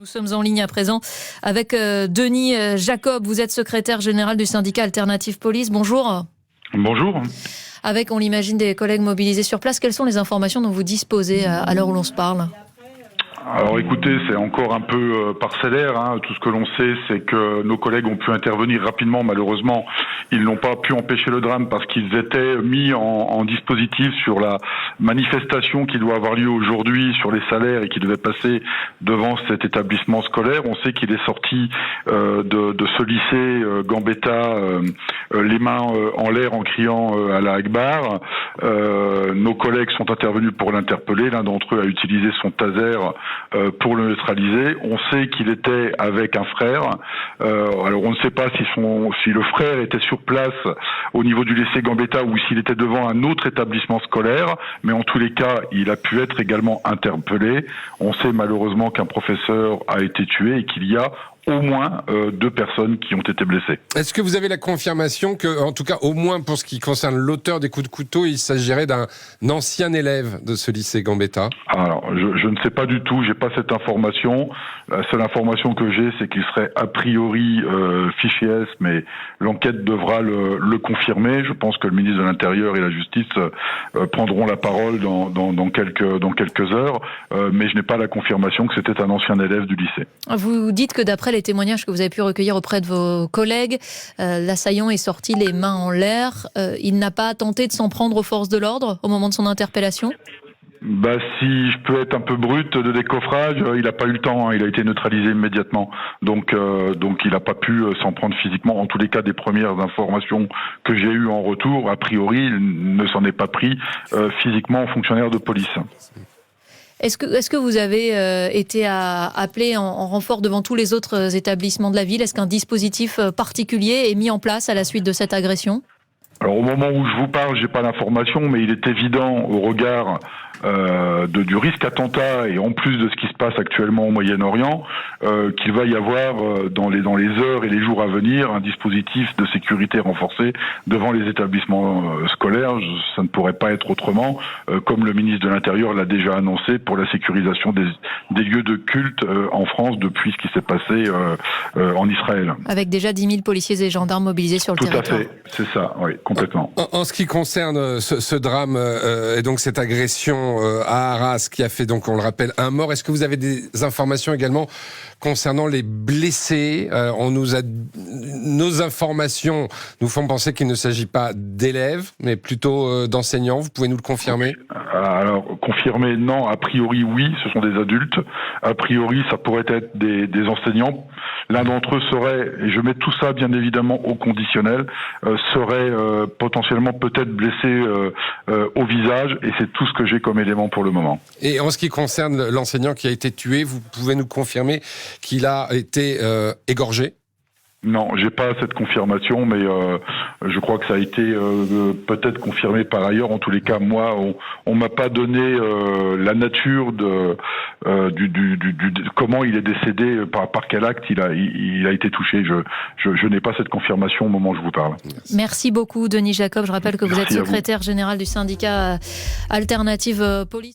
Nous sommes en ligne à présent avec Denis Jacob. Vous êtes secrétaire général du syndicat Alternative Police. Bonjour. Bonjour. Avec, on l'imagine, des collègues mobilisés sur place, quelles sont les informations dont vous disposez à l'heure où l'on se parle ? Alors écoutez, c'est encore un peu parcellaire. Tout ce que l'on sait, c'est que nos collègues ont pu intervenir rapidement. Malheureusement, ils n'ont pas pu empêcher le drame parce qu'ils étaient mis en dispositif sur la manifestation qui doit avoir lieu aujourd'hui sur les salaires et qui devait passer devant cet établissement scolaire. On sait qu'il est sorti de ce lycée Gambetta les mains en l'air en criant Allah Akbar. Nos collègues sont intervenus pour l'interpeller. L'un d'entre eux a utilisé son taser pour le neutraliser. On sait qu'il était avec un frère. Alors on ne sait pas si le frère était sur place au niveau du lycée Gambetta ou s'il était devant un autre établissement scolaire, mais en tous les cas, il a pu être également interpellé. On sait malheureusement qu'un professeur a été tué et qu'il y a au moins 2 personnes qui ont été blessées. Est-ce que vous avez la confirmation que, en tout cas, au moins pour ce qui concerne l'auteur des coups de couteau, il s'agirait d'un ancien élève de ce lycée Gambetta ? Alors, je ne sais pas du tout, j'ai pas cette information. La seule information que j'ai, c'est qu'il serait a priori fiché S, mais l'enquête devra le confirmer. Je pense que le ministre de l'Intérieur et la Justice prendront la parole dans quelques heures, mais je n'ai pas la confirmation que c'était un ancien élève du lycée. Vous dites que d'après les témoignages que vous avez pu recueillir auprès de vos collègues, l'assaillant est sorti les mains en l'air. Il n'a pas tenté de s'en prendre aux forces de l'ordre au moment de son interpellation ? Si je peux être un peu brut de décoffrage, il n'a pas eu le temps, il a été neutralisé immédiatement. Donc il n'a pas pu s'en prendre physiquement. En tous les cas, des premières informations que j'ai eues en retour, a priori, il ne s'en est pas pris physiquement en fonctionnaire de police. Est-ce que vous avez été appelé en renfort devant tous les autres établissements de la ville ? Est-ce qu'un dispositif particulier est mis en place à la suite de cette agression ? Alors au moment où je vous parle, j'ai pas l'information, mais il est évident au regard du risque attentat et en plus de ce qui se passe actuellement au Moyen-Orient, qu'il va y avoir dans les heures et les jours à venir un dispositif de sécurité renforcé devant les établissements scolaires. Ça ne pourrait pas être autrement, comme le ministre de l'Intérieur l'a déjà annoncé pour la sécurisation des lieux de culte en France depuis ce qui s'est passé en Israël. Avec déjà 10 000 policiers et gendarmes mobilisés sur le territoire. Tout à fait, c'est ça, oui, complètement. En ce qui concerne ce drame et donc cette agression à Arras qui a fait, donc on le rappelle, un mort, est-ce que vous avez des informations également concernant les blessés ? Nos informations nous font penser qu'il ne s'agit pas d'élèves, mais plutôt d'enseignants. Vous pouvez nous le confirmer ? Alors, confirmer, non. A priori, oui, ce sont des adultes. A priori, ça pourrait être des enseignants. L'un d'entre eux serait, et je mets tout ça bien évidemment au conditionnel, serait potentiellement peut-être blessé au visage, et c'est tout ce que j'ai comme élément pour le moment. Et en ce qui concerne l'enseignant qui a été tué, vous pouvez nous confirmer qu'il a été égorgé ? Non, j'ai pas cette confirmation, mais je crois que ça a été peut-être confirmé par ailleurs. En tous les cas, moi, on m'a pas donné la nature de comment il est décédé, par quel acte il a été touché. Je n'ai pas cette confirmation au moment où je vous parle. Merci beaucoup, Denis Jacob. Je rappelle que vous êtes Merci secrétaire général du syndicat Alternative Police.